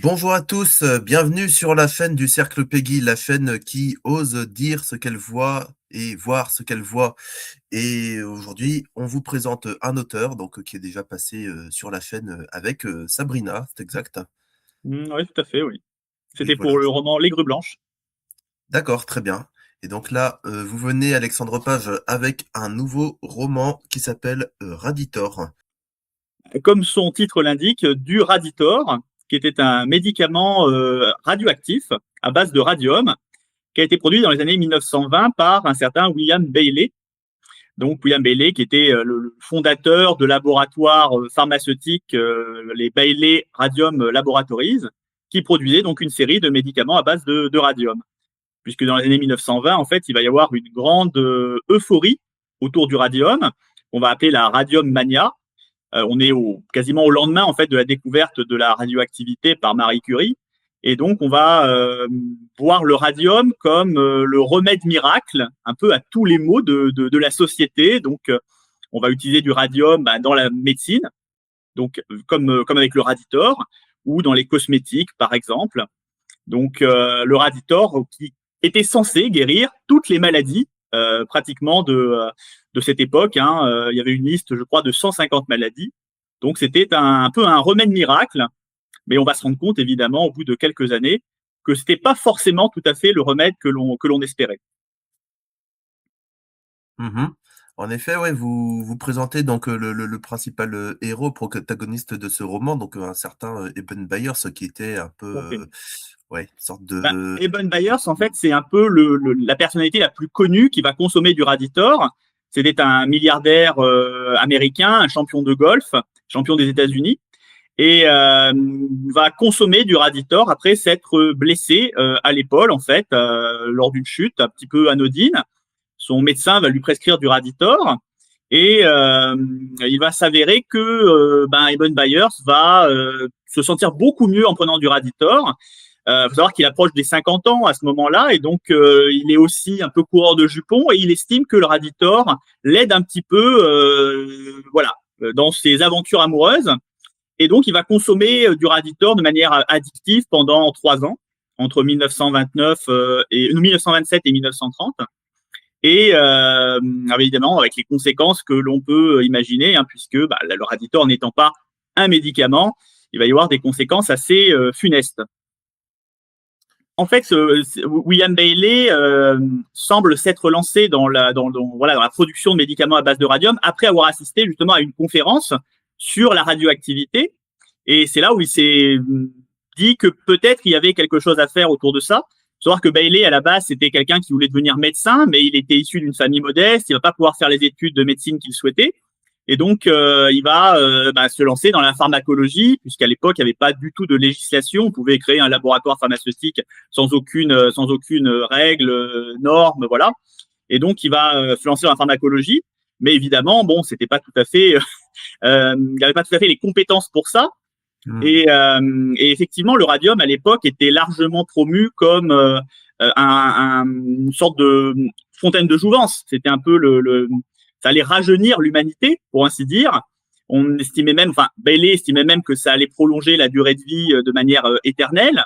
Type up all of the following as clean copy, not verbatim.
Bonjour à tous, bienvenue sur la chaîne du Cercle Peggy, la chaîne qui ose dire ce qu'elle voit et voir ce qu'elle voit. Et aujourd'hui, on vous présente un auteur donc qui est déjà passé, sur la chaîne, avec, Sabrina, c'est exact? Oui, tout à fait, oui. Oui, C'était pour voilà. le roman Les Grues blanches. D'accord, très bien. Et donc là, vous venez, Alexandre Page, avec un nouveau roman qui s'appelle, Raditor. Comme son titre l'indique, du Raditor, qui était un médicament radioactif à base de radium, qui a été produit dans les années 1920 par un certain William Bailey. Donc William Bailey, qui était le fondateur de laboratoires pharmaceutiques, les Bailey Radium Laboratories, qui produisait donc une série de médicaments à base de radium. Puisque dans les années 1920, en fait, il va y avoir une grande euphorie autour du radium, on va appeler la radium mania. On est quasiment au lendemain en fait de la découverte de la radioactivité par Marie Curie, et donc on va voir le radium comme le remède miracle un peu à tous les maux de la société. Donc on va utiliser du radium dans la médecine, donc comme avec le Raditor, ou dans les cosmétiques par exemple. Donc le Raditor qui était censé guérir toutes les maladies pratiquement de cette époque. Il y avait une liste, je crois, de 150 maladies. Donc c'était un peu un remède miracle, mais on va se rendre compte évidemment au bout de quelques années que c'était pas forcément tout à fait le remède que l'on espérait. Mmh. En effet, ouais, vous présentez donc, le principal, héros protagoniste de ce roman, donc, un certain, Eben Byers, qui était un peu, Tout à fait. ouais, une sorte Ben, de Eben Byers, en fait, c'est un peu la personnalité la plus connue qui va consommer du Raditor. C'était un milliardaire américain, un champion de golf, champion des États-Unis, et va consommer du Raditor après s'être blessé à l'épaule, en fait, lors d'une chute un petit peu anodine. Son médecin va lui prescrire du Raditor, et il va s'avérer que Eben Byers va se sentir beaucoup mieux en prenant du Raditor. Faut savoir qu'il approche des 50 ans à ce moment-là, et donc il est aussi un peu coureur de jupons, et il estime que le Raditor l'aide un petit peu, voilà, dans ses aventures amoureuses. Et donc il va consommer du Raditor de manière addictive pendant 3 ans, entre 1929 et 1927 et 1930. Et évidemment avec les conséquences que l'on peut imaginer, puisque le Raditor n'étant pas un médicament, il va y avoir des conséquences assez funestes. En fait, William Bailey semble s'être lancé dans la production de médicaments à base de radium après avoir assisté justement à une conférence sur la radioactivité. Et c'est là où il s'est dit que peut-être il y avait quelque chose à faire autour de ça. Il faut savoir que Bailey, à la base, c'était quelqu'un qui voulait devenir médecin, mais il était issu d'une famille modeste, il ne va pas pouvoir faire les études de médecine qu'il souhaitait. Et donc, il va se lancer dans la pharmacologie, puisqu'à l'époque, il n'y avait pas du tout de législation. On pouvait créer un laboratoire pharmaceutique sans aucune règle, norme, voilà. Et donc, il va se lancer dans la pharmacologie. Mais évidemment, bon, c'était pas tout à fait, il n'avait pas tout à fait les compétences pour ça. mmh. Et effectivement, le radium à l'époque était largement promu comme une sorte de fontaine de jouvence. C'était un peu ça allait rajeunir l'humanité, pour ainsi dire. On estimait même, enfin, Bailey estimait même que ça allait prolonger la durée de vie de manière éternelle.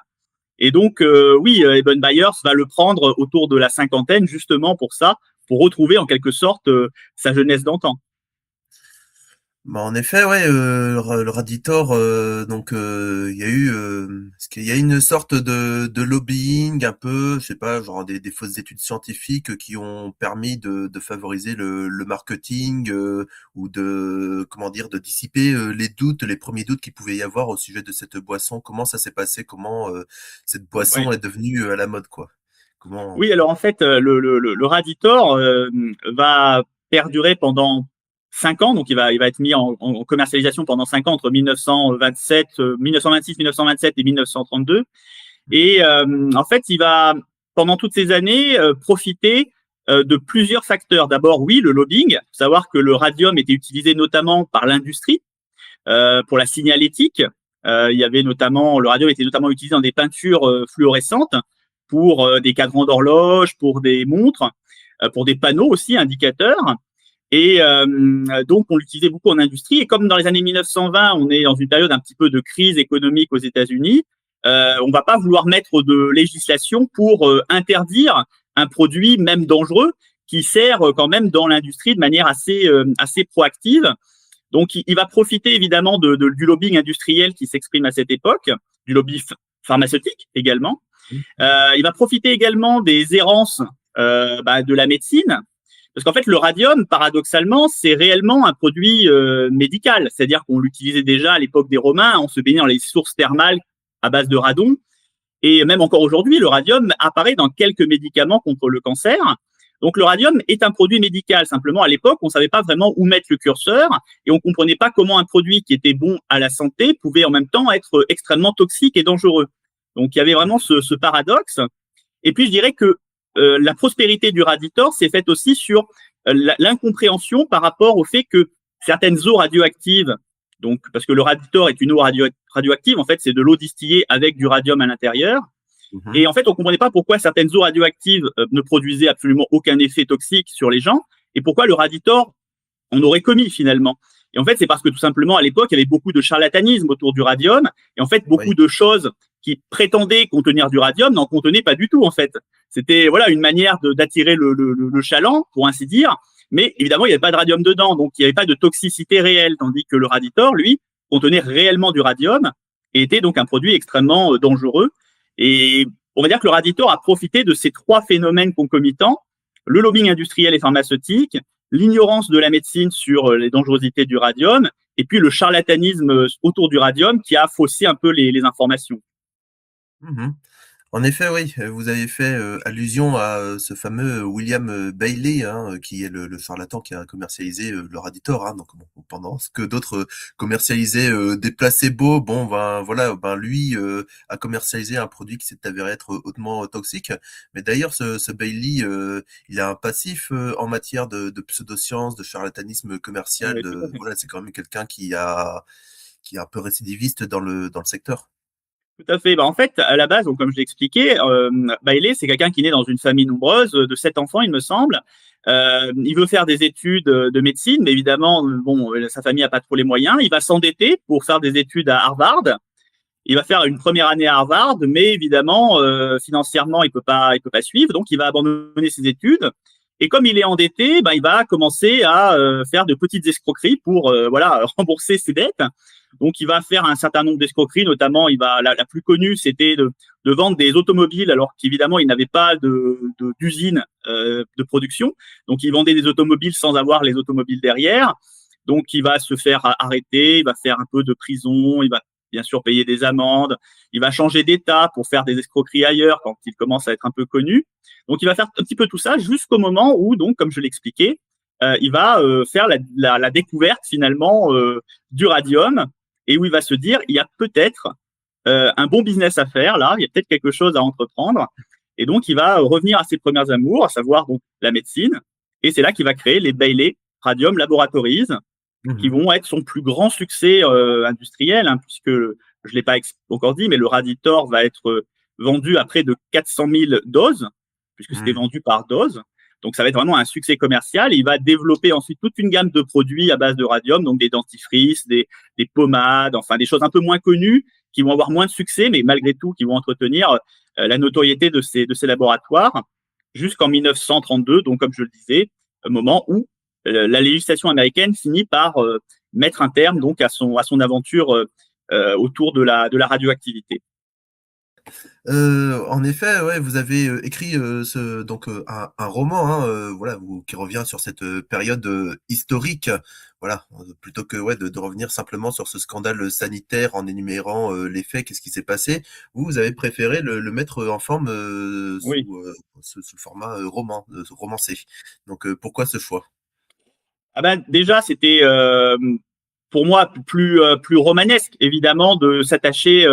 Et donc, oui, Eben Byers va le prendre autour de la cinquantaine, justement pour ça, pour retrouver en quelque sorte sa jeunesse d'antan. Bah, en effet, ouais, le Raditor, donc, il y a eu, est-ce qu'il y a une sorte de lobbying un peu, je sais pas, genre des fausses études scientifiques qui ont permis de favoriser le marketing, ou de, comment dire, de dissiper, les doutes, les premiers doutes qu'il pouvait y avoir au sujet de cette boisson? Comment ça s'est passé? Comment, cette Ouais. boisson est devenue, à la mode, quoi? Comment? Oui, alors en fait, le Raditor va perdurer pendant 5 ans, donc il va être mis en commercialisation pendant 5 ans entre 1927, 1926, 1927 et 1932. Et en fait, il va pendant toutes ces années profiter de plusieurs facteurs. D'abord, oui, le lobbying. Faut savoir que le radium était utilisé notamment par l'industrie pour la signalétique. Il y avait notamment le radium était notamment utilisé dans des peintures fluorescentes pour des cadrans d'horloge, pour des montres, pour des panneaux aussi indicateurs. Et donc, on l'utilisait beaucoup en industrie. Et comme dans les années 1920, on est dans une période un petit peu de crise économique aux États-Unis, on va pas vouloir mettre de législation pour interdire un produit même dangereux qui sert quand même dans l'industrie de manière assez proactive. Donc, il va profiter évidemment du lobbying industriel qui s'exprime à cette époque, du lobby pharmaceutique également. Il va profiter également des errances de la médecine, parce qu'en fait, le radium, paradoxalement, c'est réellement un produit médical, c'est-à-dire qu'on l'utilisait déjà à l'époque des Romains, on se baignait dans les sources thermales à base de radon, et même encore aujourd'hui, le radium apparaît dans quelques médicaments contre le cancer. Donc le radium est un produit médical. Simplement, à l'époque, on ne savait pas vraiment où mettre le curseur et on ne comprenait pas comment un produit qui était bon à la santé pouvait en même temps être extrêmement toxique et dangereux. Donc il y avait vraiment ce paradoxe. Et puis je dirais que la prospérité du Raditor s'est faite aussi sur l'incompréhension par rapport au fait que certaines eaux radioactives, donc parce que le Raditor est une eau radioactive, en fait c'est de l'eau distillée avec du radium à l'intérieur. Et en fait, on comprenait pas pourquoi certaines eaux radioactives ne produisaient absolument aucun effet toxique sur les gens et pourquoi le Raditor en aurait commis finalement. Et en fait, c'est parce que tout simplement, à l'époque, il y avait beaucoup de charlatanisme autour du radium et en fait, beaucoup de choses qui prétendaient contenir du radium n'en contenaient pas du tout en fait. C'était voilà une manière d'attirer le chaland, pour ainsi dire, mais évidemment, il n'y avait pas de radium dedans, donc il n'y avait pas de toxicité réelle, tandis que le Raditor, lui, contenait réellement du radium et était donc un produit extrêmement dangereux. Et on va dire que le Raditor a profité de ces trois phénomènes concomitants, le lobbying industriel et pharmaceutique, l'ignorance de la médecine sur les dangerosités du radium, et puis le charlatanisme autour du radium qui a faussé un peu les informations. Mmh. En effet, oui, vous avez fait, allusion à, ce fameux William, Bailey, hein, qui est le charlatan qui a commercialisé, le Raditor, hein, donc bon, pendant ce que d'autres, commercialisaient, des placebos, bon, ben, voilà, ben, lui, a commercialisé un produit qui s'est avéré être hautement toxique. Mais d'ailleurs ce Bailey, il a un passif, en matière de pseudosciences, de charlatanisme commercial, Oui, tout à de fait. voilà, c'est quand même quelqu'un qui est un peu récidiviste dans le secteur. Tout à fait. En fait, à la base, donc, comme je l'ai expliqué, Bailey, c'est quelqu'un qui naît dans une famille nombreuse de 7 enfants, il me semble. Il veut faire des études de médecine, mais évidemment, bon, sa famille n'a pas trop les moyens. Il va s'endetter pour faire des études à Harvard. Il va faire une première année à Harvard, mais évidemment, financièrement, il peut pas suivre, donc il va abandonner ses études. Et comme il est endetté, il va commencer à faire de petites escroqueries pour voilà rembourser ses dettes. Donc il va faire un certain nombre d'escroqueries, notamment la plus connue, c'était de vendre des automobiles, alors qu'évidemment il n'avait pas d'usine de production. Donc il vendait des automobiles sans avoir les automobiles derrière. Donc il va se faire arrêter, il va faire un peu de prison, il va bien sûr payer des amendes, il va changer d'état pour faire des escroqueries ailleurs quand il commence à être un peu connu. Donc il va faire un petit peu tout ça jusqu'au moment où, donc, comme je l'expliquais, il va faire la découverte finalement du radium et où il va se dire, il y a peut-être un bon business à faire là, il y a peut-être quelque chose à entreprendre. Et donc il va revenir à ses premières amours, à savoir donc la médecine. Et c'est là qu'il va créer les Bailey Radium Laboratories, qui Mmh. vont être son plus grand succès industriel, hein, puisque je l'ai pas encore dit, mais le Raditor va être vendu à près de 400 000 doses, puisque c'était Mmh. vendu par dose. Donc ça va être vraiment un succès commercial. Il va développer ensuite toute une gamme de produits à base de radium, donc des dentifrices, des pommades, enfin des choses un peu moins connues, qui vont avoir moins de succès, mais malgré tout qui vont entretenir la notoriété de ces laboratoires, jusqu'en 1932, donc comme je le disais, un moment où la législation américaine finit par mettre un terme donc à son aventure autour de la radioactivité. En effet, ouais, vous avez, écrit, un roman, hein, voilà, qui revient sur cette, période, historique, voilà, plutôt que, ouais, de revenir simplement sur ce scandale, sanitaire en énumérant, les faits, qu'est-ce qui s'est passé. Vous avez préféré le mettre, en forme, Oui. sous le format, roman, romancé. Donc, pourquoi ce choix? Ah ben déjà c'était pour moi plus romanesque évidemment de s'attacher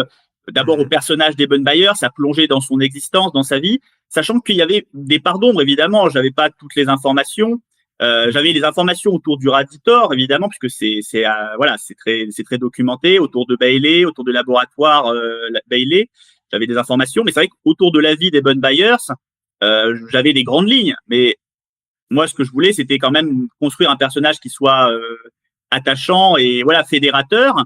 d'abord au Mmh. personnage d'Eben Bayer, ça plongeait dans son existence, dans sa vie, sachant qu'il y avait des parts d'ombre évidemment, j'avais pas toutes les informations. J'avais les informations autour du Raditor évidemment puisque c'est voilà c'est très documenté autour de Bailey, autour du laboratoire Bailey, j'avais des informations, mais c'est vrai qu'autour de la vie d'Eben Bayers j'avais des grandes lignes, mais moi, ce que je voulais, c'était quand même construire un personnage qui soit attachant et voilà fédérateur.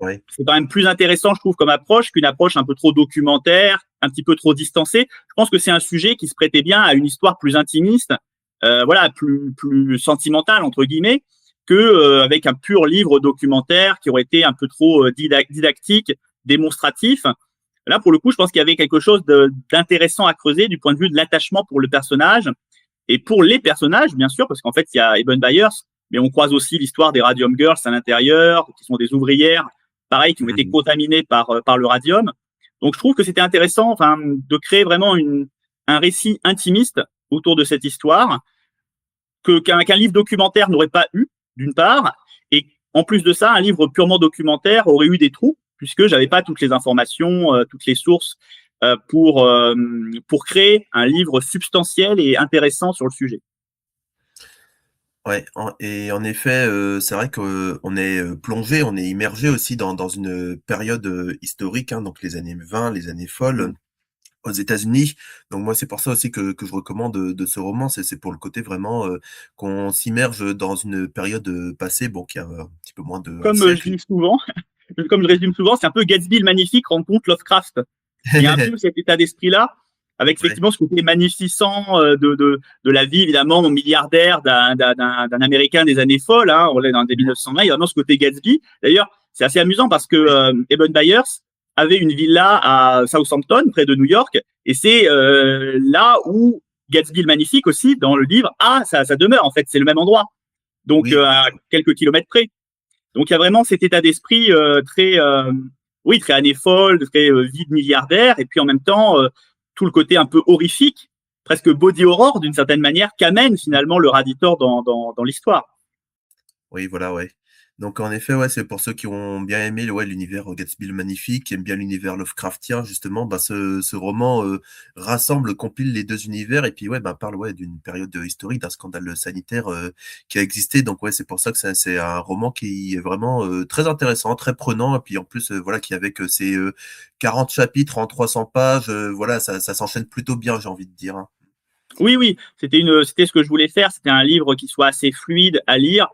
Ouais. C'est quand même plus intéressant, je trouve, comme approche qu'une approche un peu trop documentaire, un petit peu trop distancée. Je pense que c'est un sujet qui se prêtait bien à une histoire plus intimiste, voilà, plus sentimentale entre guillemets, que avec un pur livre documentaire qui aurait été un peu trop didactique, démonstratif. Là, pour le coup, je pense qu'il y avait quelque chose d'intéressant à creuser du point de vue de l'attachement pour le personnage et pour les personnages, bien sûr, parce qu'en fait, il y a Eben Byers, mais on croise aussi l'histoire des Radium Girls à l'intérieur, qui sont des ouvrières, pareil, qui ont été Mmh. contaminées par le radium. Donc, je trouve que c'était intéressant, enfin, de créer vraiment un récit intimiste autour de cette histoire qu'un livre documentaire n'aurait pas eu, d'une part, et en plus de ça, un livre purement documentaire aurait eu des trous, puisque j'avais pas toutes les informations, toutes les sources pour créer un livre substantiel et intéressant sur le sujet. Ouais, en effet, c'est vrai qu'on est, plongé, on est immergé aussi dans une période, historique, hein, donc les années 20, les années folles, aux États-Unis. Donc moi, c'est pour ça aussi que je recommande, de ce roman, c'est pour le côté vraiment, qu'on s'immerge dans une période, passée, bon, qui a un petit peu moins de un Comme je siècle. dis souvent, comme je résume souvent, c'est un peu Gatsby le magnifique rencontre Lovecraft. Il y a un peu cet état d'esprit-là, avec Ouais, effectivement ce côté magnificent de la vie, évidemment, milliardaire d'un Américain des années folles, hein, on est dans les 1920, il y a vraiment ce côté Gatsby. D'ailleurs, c'est assez amusant parce que oui, Eben Byers avait une villa à Southampton, près de New York, et c'est là où Gatsby le Magnifique aussi, dans le livre, a sa demeure, en fait, c'est le même endroit, donc oui, à quelques kilomètres près. Donc il y a vraiment cet état d'esprit très, oui, très année folle, très vie de milliardaire, et puis en même temps tout le côté un peu horrifique, presque body horror d'une certaine manière, qu'amène finalement le Raditor dans l'histoire. oui, voilà, ouais. Donc en effet, ouais, c'est pour ceux qui ont bien aimé, ouais, l'univers, Gatsby le Magnifique, qui aiment bien l'univers Lovecraftien justement, bah, ce roman, rassemble, compile les 2 univers et puis, ouais, bah, parle, ouais, d'une période, historique, d'un scandale, sanitaire, qui a existé. Donc ouais, c'est pour ça que c'est un roman qui est vraiment, très intéressant, très prenant et puis en plus, voilà, qui avec, ses, 40 chapitres en 300 pages, voilà, ça s'enchaîne plutôt bien, j'ai envie de dire, hein. Oui, oui, c'était ce que je voulais faire. C'était un livre qui soit assez fluide à lire.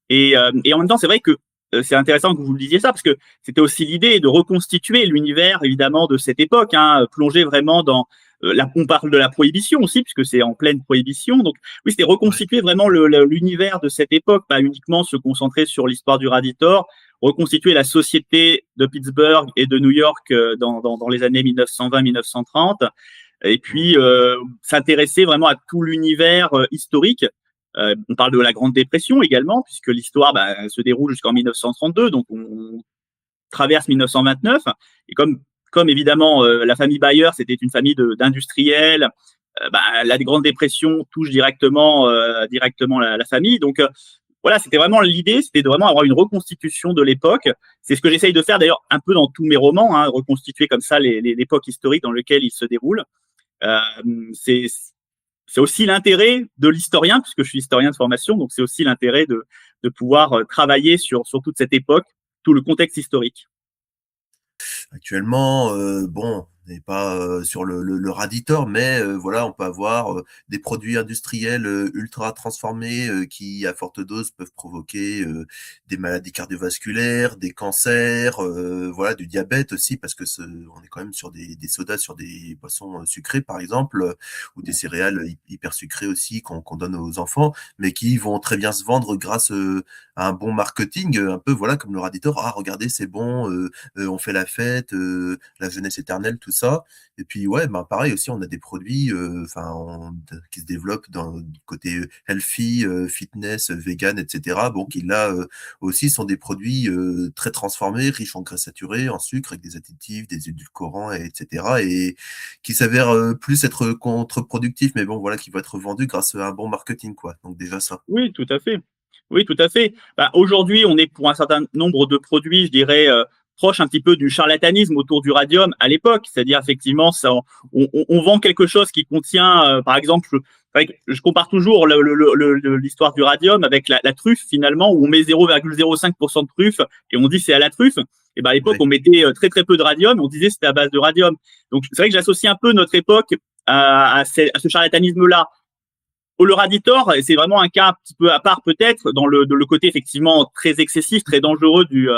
Et en même temps, c'est vrai que c'est intéressant que vous le disiez ça, parce que c'était aussi l'idée de reconstituer l'univers, évidemment, de cette époque, hein, plonger vraiment dans... on parle de la prohibition aussi, puisque c'est en pleine prohibition. Donc oui, c'était Ouais. reconstituer vraiment l'univers de cette époque, pas uniquement se concentrer sur l'histoire du Raditor, reconstituer la société de Pittsburgh et de New York dans les années 1920-1930 et Mmh. puis s'intéresser vraiment à tout l'univers historique. On parle de la Grande Dépression également, puisque l'histoire se déroule jusqu'en 1932, donc on traverse 1929. Et comme évidemment la famille Bayer, c'était une famille d'industriels, la Grande Dépression touche directement la famille. Donc voilà, c'était vraiment l'idée, c'était de vraiment avoir une reconstitution de l'époque. C'est ce que j'essaye de faire d'ailleurs un peu dans tous mes romans, hein, reconstituer comme ça l'époque historique dans laquelle ils se déroulent. Euh, c'est c'est aussi l'intérêt de l'historien, puisque je suis historien de formation, donc c'est aussi l'intérêt de pouvoir travailler sur toute cette époque, tout le contexte historique. Actuellement, bon, on n'est pas, sur le Raditor, mais voilà, on peut avoir, des produits industriels, ultra transformés, qui, à forte dose, peuvent provoquer, des maladies cardiovasculaires, des cancers, voilà, du diabète aussi parce que on est quand même sur des sodas, sur des boissons, sucrées, par exemple, ou des céréales hyper sucrées aussi qu'on donne aux enfants, mais qui vont très bien se vendre grâce, à un bon marketing, un peu, voilà, comme le Raditor: «Ah regardez, c'est bon, on fait la fête, la jeunesse éternelle, tout ça. Et puis ouais, ben pareil aussi, on a des produits, enfin, qui se développent dans du côté healthy, fitness, vegan, et cetera. Bon, qui là, aussi sont des produits, très transformés, riches en graisses saturées, en sucre, avec des additifs, des édulcorants, et cetera, et qui s'avèrent, plus être contre-productifs, mais bon, voilà, qui vont être vendus grâce à un bon marketing, quoi. Donc déjà ça. Oui, tout à fait. Oui, tout à fait. Aujourd'hui, on est pour un certain nombre de produits, je dirais, proche un petit peu du charlatanisme autour du radium à l'époque. C'est-à-dire, effectivement, ça, on vend quelque chose qui contient, par exemple, je compare toujours l'histoire du radium avec la truffe, finalement, où on met 0,05% de truffe et on dit c'est à la truffe. Et ben, à l'époque, Ouais, on mettait très, très peu de radium, on disait c'était à base de radium. Donc, c'est vrai que j'associe un peu notre époque à ce charlatanisme-là. Le Raditor, c'est vraiment un cas un petit peu à part peut-être dans le côté effectivement très excessif, très dangereux du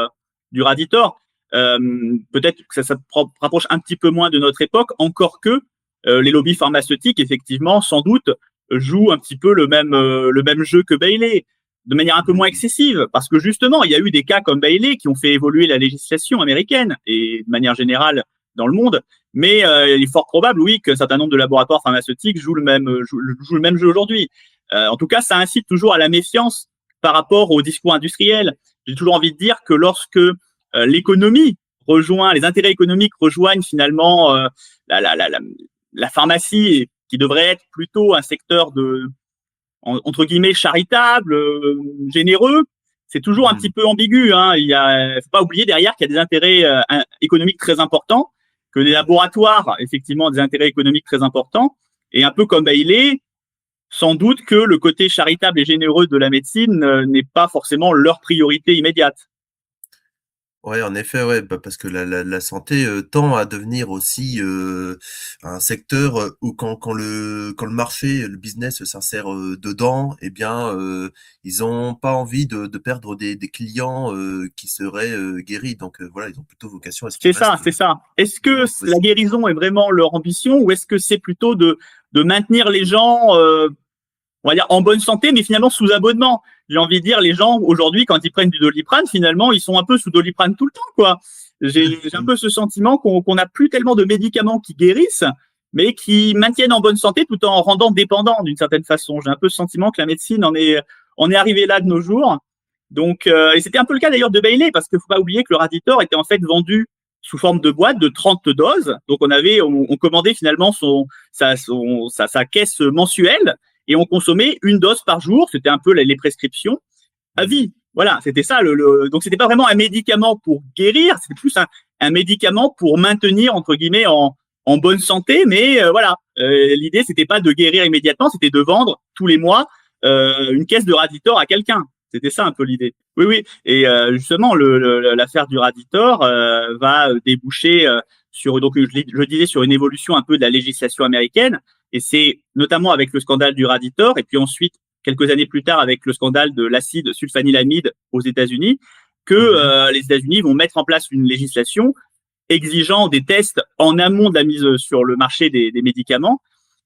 Raditor. Peut-être que ça se rapproche un petit peu moins de notre époque, encore que les lobbies pharmaceutiques, effectivement, sans doute, jouent un petit peu le même jeu que Bailey, de manière un peu moins excessive, parce que justement, il y a eu des cas comme Bailey qui ont fait évoluer la législation américaine et de manière générale dans le monde. Mais il est fort probable, oui, qu'un certain nombre de laboratoires pharmaceutiques jouent le même jeu aujourd'hui. En tout cas, ça incite toujours à la méfiance par rapport au discours industriel. J'ai toujours envie de dire que lorsque l'économie rejoint, les intérêts économiques rejoignent finalement la, la, la, la, la pharmacie, qui devrait être plutôt un secteur entre guillemets charitable, généreux, c'est toujours un petit peu ambigu. Faut pas oublier derrière qu'il y a des intérêts économiques très importants, que les laboratoires, effectivement, ont des intérêts économiques très importants, et un peu comme Bailey, sans doute que le côté charitable et généreux de la médecine n'est pas forcément leur priorité immédiate. Ouais, en effet, ouais, bah, parce que la santé tend à devenir aussi un secteur où quand le marché, le business s'insère dedans, eh bien, ils ont pas envie de perdre des clients qui seraient guéris. Donc voilà, ils ont plutôt vocation à ce qu'ils C'est ça, restent c'est ça. Est-ce le que longtemps la possible. guérison est vraiment leur ambition, ou est-ce que c'est plutôt de maintenir les gens on va dire en bonne santé, mais finalement sous abonnement. J'ai envie de dire, les gens aujourd'hui, quand ils prennent du Doliprane, finalement, ils sont un peu sous Doliprane tout le temps, quoi. J'ai un peu ce sentiment qu'on n'a plus tellement de médicaments qui guérissent, mais qui maintiennent en bonne santé tout en rendant dépendant d'une certaine façon. J'ai un peu ce sentiment que la médecine en est arrivée là de nos jours. Donc, et c'était un peu le cas d'ailleurs de Bailey, parce qu'il faut pas oublier que le Raditor était en fait vendu sous forme de boîte de 30 doses. Donc, on commandait finalement sa caisse mensuelle, et on consommait une dose par jour. C'était un peu les prescriptions à vie. Voilà, c'était ça. Donc, c'était pas vraiment un médicament pour guérir, c'était plus un médicament pour maintenir, entre guillemets, en bonne santé. Mais voilà, l'idée, c'était pas de guérir immédiatement, c'était de vendre tous les mois une caisse de Raditor à quelqu'un. C'était ça un peu l'idée. Oui, oui. Et justement, l'affaire du Raditor va déboucher sur, donc je disais, sur une évolution un peu de la législation américaine. Et c'est notamment avec le scandale du Raditor, et puis ensuite, quelques années plus tard, avec le scandale de l'acide sulfanylamide aux États-Unis, que Mhm. les États-Unis vont mettre en place une législation exigeant des tests en amont de la mise sur le marché des médicaments,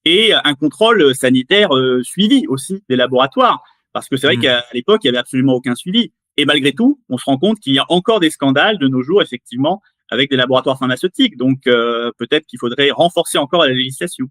et un contrôle sanitaire suivi aussi des laboratoires. Parce que c'est vrai Mhm. qu'à l'époque, il n'y avait absolument aucun suivi. Et malgré tout, on se rend compte qu'il y a encore des scandales de nos jours, effectivement, avec des laboratoires pharmaceutiques. Donc, peut-être qu'il faudrait renforcer encore la législation.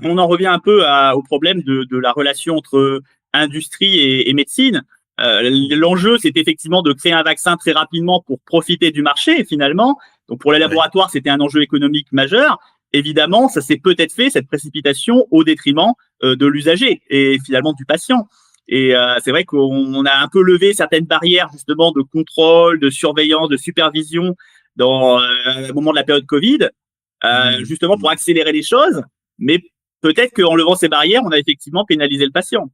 On en revient un peu au problème de la relation entre industrie et médecine. L'enjeu, c'est effectivement de créer un vaccin très rapidement pour profiter du marché, finalement. Donc, pour les Ouais. laboratoires, c'était un enjeu économique majeur. Évidemment, ça s'est peut-être fait, cette précipitation, au détriment de l'usager et finalement du patient. Et c'est vrai qu'on a un peu levé certaines barrières, justement, de contrôle, de surveillance, de supervision au moment de la période Covid, Mhm. justement pour Mhm. accélérer les choses. Mais peut-être qu'en levant ces barrières, on a effectivement pénalisé le patient.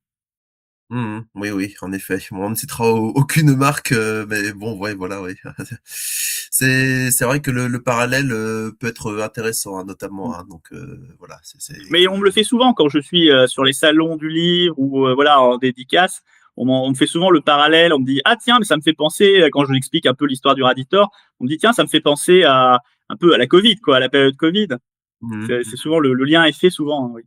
Mhm. Oui, oui, en effet. Bon, on ne citera aucune marque, mais bon, ouais, voilà, ouais. C'est vrai que le parallèle peut être intéressant, hein, notamment. Hein, donc voilà, c'est Mais on me le fait souvent quand je suis sur les salons du livre ou voilà en dédicace. On me fait souvent le parallèle. On me dit ah tiens, mais ça me fait penser quand je explique un peu l'histoire du Raditor. On me dit tiens, ça me fait penser à un peu à la Covid, quoi, à la période Covid. C'est Mhm. souvent le lien est fait souvent. Hein, oui.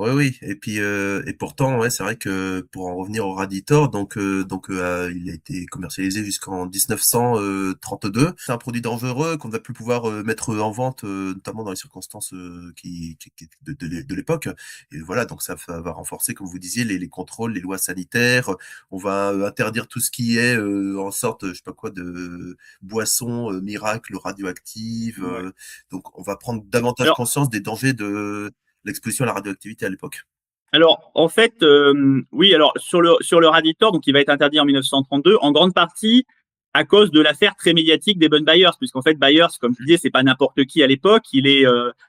Oui, oui, et puis et pourtant, ouais, c'est vrai que pour en revenir au Raditor, il a été commercialisé jusqu'en 1932. C'est un produit dangereux qu'on ne va plus pouvoir mettre en vente, notamment dans les circonstances de l'époque. Et voilà, donc va renforcer, comme vous disiez, les contrôles, les lois sanitaires. On va interdire tout ce qui est en sorte, je sais pas quoi, de boisson miracle radioactive. Ouais. Donc, on va prendre davantage Alors conscience des dangers de l'exposition à la radioactivité à l'époque. Alors, en fait, oui, alors sur le Raditor, donc il va être interdit en 1932, en grande partie à cause de l'affaire très médiatique d'Eban Byers, puisqu'en fait Byers, comme je le disais, c'est pas n'importe qui à l'époque, il est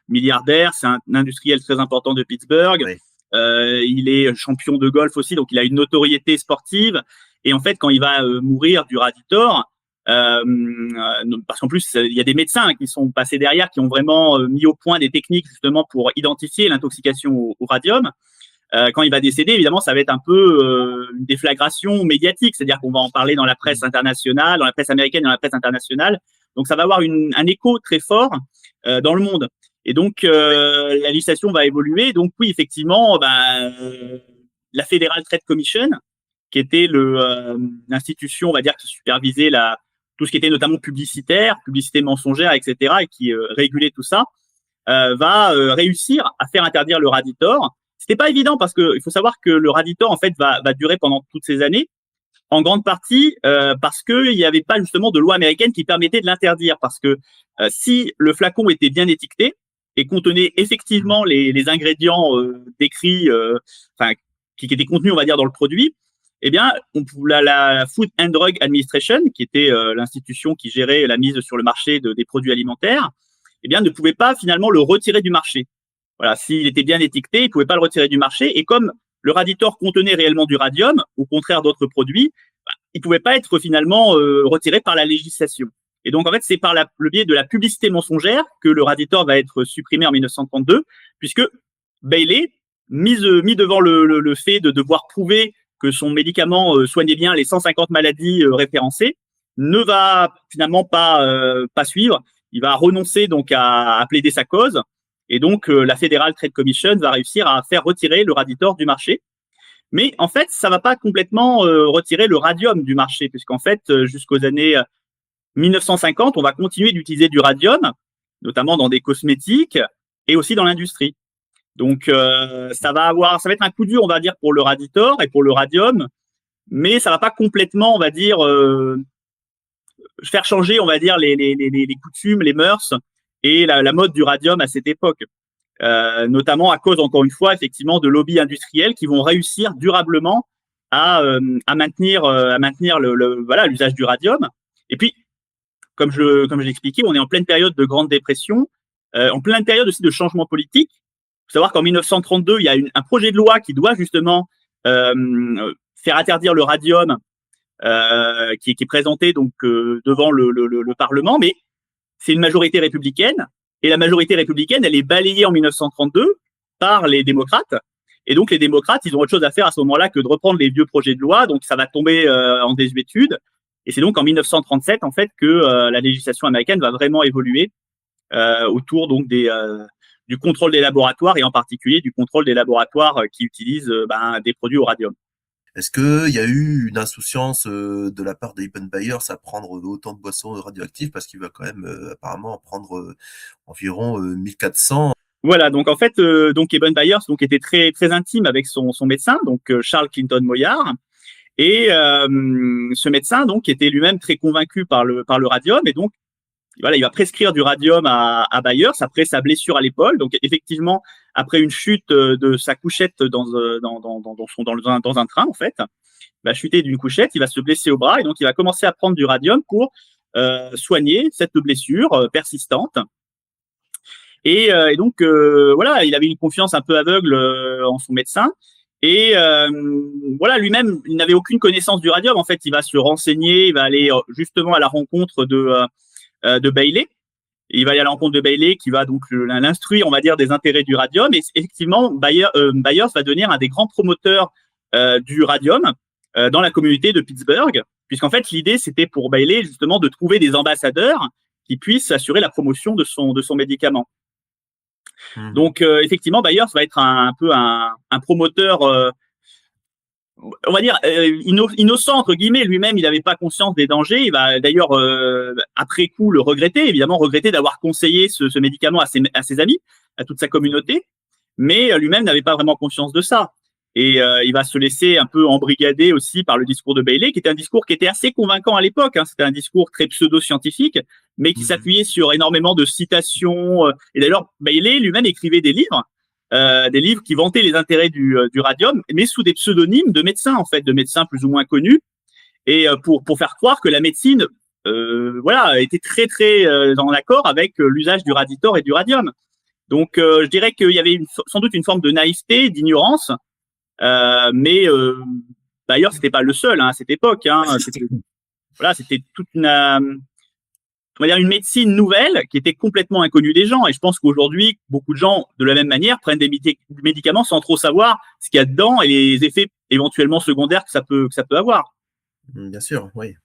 milliardaire, c'est un industriel très important de Pittsburgh, Oui. il est champion de golf aussi, donc il a une notoriété sportive, et en fait quand il va mourir du Raditor, parce qu'en plus il y a des médecins qui sont passés derrière, qui ont vraiment mis au point des techniques justement pour identifier l'intoxication au radium. quand il va décéder, évidemment, ça va être un peu une déflagration médiatique, c'est-à-dire qu'on va en parler dans la presse internationale, dans la presse américaine, dans la presse internationale. Donc, ça va avoir un écho très fort dans le monde. Et donc, la législation va évoluer. Donc, oui, effectivement, la Federal Trade Commission, qui était l'institution, on va dire, qui supervisait tout ce qui était notamment publicitaire, publicité mensongère, etc., et qui régulait tout ça, va réussir à faire interdire le Raditor. C'était pas évident parce que il faut savoir que le Raditor en fait va durer pendant toutes ces années, en grande partie parce que il n'y avait pas justement de loi américaine qui permettait de l'interdire. Parce que si le flacon était bien étiqueté et contenait effectivement les ingrédients décrits, enfin qui étaient contenus, on va dire, dans le produit, eh bien, la Food and Drug Administration, qui était l'institution qui gérait la mise sur le marché des produits alimentaires, eh bien, ne pouvait pas finalement le retirer du marché. Voilà, s'il était bien étiqueté, il ne pouvait pas le retirer du marché. Et comme le Raditor contenait réellement du radium, au contraire d'autres produits, il ne pouvait pas être finalement retiré par la législation. Et donc, en fait, c'est par le biais de la publicité mensongère que le Raditor va être supprimé en 1932, puisque Bailey, mis devant le fait de devoir prouver que son médicament soignait bien les 150 maladies référencées, ne va finalement pas suivre. Il va renoncer donc à plaider sa cause. Et donc, la Federal Trade Commission va réussir à faire retirer le Raditor du marché. Mais en fait, ça va pas complètement retirer le radium du marché, puisqu'en fait, jusqu'aux années 1950, on va continuer d'utiliser du radium, notamment dans des cosmétiques et aussi dans l'industrie. Donc, ça va être un coup dur, on va dire, pour le Raditor et pour le radium, mais ça va pas complètement, on va dire, faire changer, on va dire, les coutumes, les mœurs et la mode du radium à cette époque. Notamment à cause, encore une fois, effectivement, de lobbies industriels qui vont réussir durablement à maintenir voilà, l'usage du radium. Et puis, comme je l'ai expliqué, on est en pleine période de Grande Dépression, en pleine période aussi de changement politique. Il faut savoir qu'en 1932, il y a un projet de loi qui doit justement faire interdire le radium, qui est présenté donc devant le Parlement, mais c'est une majorité républicaine, et la majorité républicaine, elle est balayée en 1932 par les démocrates, et donc les démocrates, ils ont autre chose à faire à ce moment-là que de reprendre les vieux projets de loi, donc ça va tomber en désuétude, et c'est donc en 1937, en fait, que la législation américaine va vraiment évoluer autour donc du contrôle des laboratoires, et en particulier du contrôle des laboratoires qui utilisent des produits au radium. Est-ce qu'il y a eu une insouciance de la part d'Eben Byers à prendre autant de boissons radioactives, parce qu'il va quand même apparemment en prendre environ 1400. Voilà, donc en fait, donc Eben Byers donc était très très intime avec son médecin, donc Charles Clinton Moyar, et ce médecin donc était lui-même très convaincu par le radium, et donc voilà, il va prescrire du radium à Byers après sa blessure à l'épaule. Donc effectivement, après une chute de sa couchette dans un train, en fait, il va chuter d'une couchette, il va se blesser au bras, et donc il va commencer à prendre du radium pour soigner cette blessure persistante. Et donc voilà, il avait une confiance un peu aveugle en son médecin. Et voilà, lui-même, il n'avait aucune connaissance du radium. En fait, il va se renseigner, il va aller justement à la rencontre de Bailey. Et il va aller à la rencontre de Bailey qui va donc l'instruire, on va dire, des intérêts du radium. Et effectivement, Byers va devenir un des grands promoteurs du radium dans la communauté de Pittsburgh, puisqu'en fait, l'idée, c'était pour Bailey, justement, de trouver des ambassadeurs qui puissent assurer la promotion de son médicament. Donc, effectivement, Byers va être un peu un promoteur, on va dire, innocent, entre guillemets. Lui-même, il n'avait pas conscience des dangers. Il va d'ailleurs, après coup, le regretter, évidemment, regretter d'avoir conseillé ce médicament à ses amis, à toute sa communauté. Mais lui-même n'avait pas vraiment conscience de ça. Et il va se laisser un peu embrigader aussi par le discours de Bailey, qui était un discours qui était assez convaincant à l'époque. Hein. C'était un discours très pseudo-scientifique, mais qui s'appuyait sur énormément de citations. Et d'ailleurs, Bailey lui-même écrivait des livres qui vantaient les intérêts du radium, mais sous des pseudonymes de médecins, en fait, de médecins plus ou moins connus, et pour faire croire que la médecine, voilà, était très très en accord avec l'usage du Raditor et du radium. Donc, je dirais qu'il y avait sans doute une forme de naïveté, d'ignorance. Mais d'ailleurs, c'était pas le seul hein, à cette époque. Hein, c'était toute on va dire, une médecine nouvelle qui était complètement inconnue des gens. Et je pense qu'aujourd'hui, beaucoup de gens, de la même manière, prennent des médicaments sans trop savoir ce qu'il y a dedans et les effets éventuellement secondaires que ça peut avoir. Bien sûr, oui.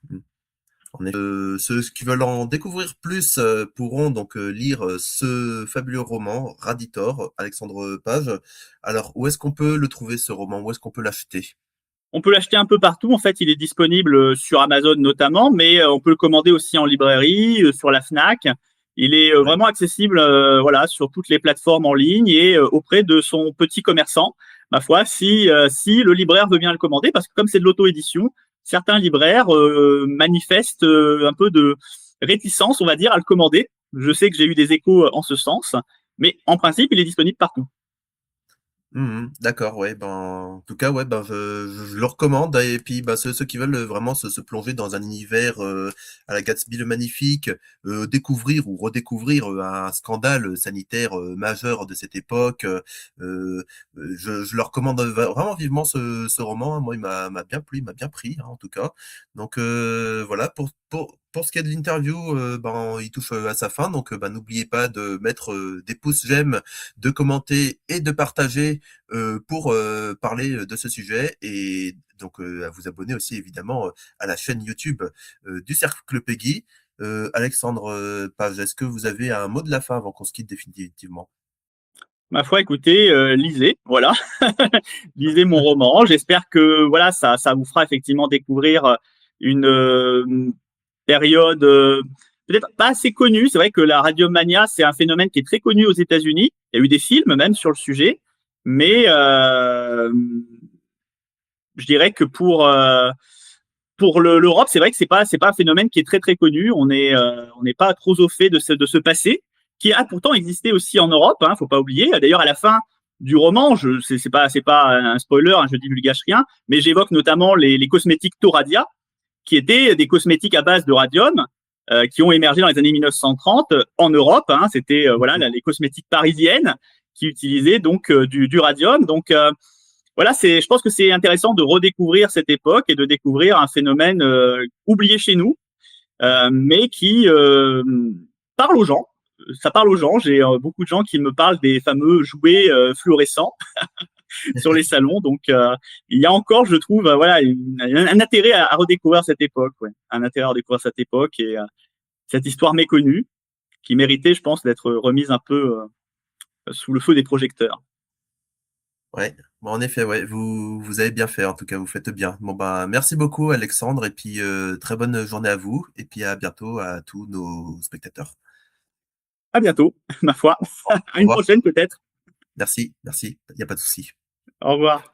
En effet, ceux qui veulent en découvrir plus pourront donc lire ce fabuleux roman, Raditor, Alexandre Page. Alors, où est-ce qu'on peut le trouver, ce roman? Où est-ce qu'on peut l'acheter? On peut l'acheter un peu partout. En fait, il est disponible sur Amazon notamment, mais on peut le commander aussi en librairie, sur la Fnac. Il est Ouais. vraiment accessible, voilà, sur toutes les plateformes en ligne et auprès de son petit commerçant. Ma foi, si le libraire veut bien le commander, parce que comme c'est de l'auto-édition, certains libraires manifestent un peu de réticence, on va dire, à le commander. Je sais que j'ai eu des échos en ce sens, mais en principe, il est disponible partout. D'accord, ouais, ben, en tout cas, ouais, ben, je le recommande et puis, bah, ceux qui veulent vraiment se plonger dans un univers, à la Gatsby le Magnifique, découvrir ou redécouvrir, un scandale sanitaire, majeur de cette époque, je le recommande vraiment vivement ce roman, hein. Moi, il m'a bien plu, il m'a bien pris, hein, en tout cas. Donc, voilà, pour ce qui est de l'interview, ben, il touche, à sa fin, donc, bah, n'oubliez pas de mettre, des pouces j'aime, de commenter et de partager pour parler de ce sujet et donc à vous abonner aussi évidemment à la chaîne YouTube du Cercle Peggy. Alexandre Page, est-ce que vous avez un mot de la fin avant qu'on se quitte définitivement? Ma foi, écoutez, lisez, voilà, lisez mon roman. J'espère que voilà, ça vous fera effectivement découvrir une période peut-être pas assez connue. C'est vrai que la radiomania, c'est un phénomène qui est très connu aux États-Unis. Il y a eu des films même sur le sujet, mais Ouais. je dirais que pour l'Europe, c'est vrai que c'est pas un phénomène qui est très très connu. On n'est pas trop au fait de ce passé qui a pourtant existé aussi en Europe. Hein, faut pas oublier. D'ailleurs, à la fin du roman, c'est pas un spoiler, hein, je divulgage rien, mais j'évoque notamment les cosmétiques Thoradia, qui étaient des cosmétiques à base de radium. Qui ont émergé dans les années 1930 en Europe. Hein, c'était voilà Mhm. les cosmétiques parisiennes qui utilisaient donc du radium. Donc voilà, je pense que c'est intéressant de redécouvrir cette époque et de découvrir un phénomène oublié chez nous, Ouais. mais qui parle aux gens. Ça parle aux gens. J'ai beaucoup de gens qui me parlent des fameux jouets fluorescents sur les salons. Donc, il y a encore, je trouve, voilà, un intérêt à redécouvrir cette époque, ouais. Un intérêt à redécouvrir cette époque et cette histoire méconnue qui méritait, je pense, d'être remise un peu sous le feu des projecteurs. Ouais. Bon, en effet, ouais, vous avez bien fait, en tout cas, vous faites bien. Bon, bah, merci beaucoup, Alexandre, et puis très bonne journée à vous, et puis à bientôt à tous nos spectateurs. À bientôt, ma foi. Au À une revoir. prochaine peut-être. Merci, merci, il n'y a pas de souci. Au revoir.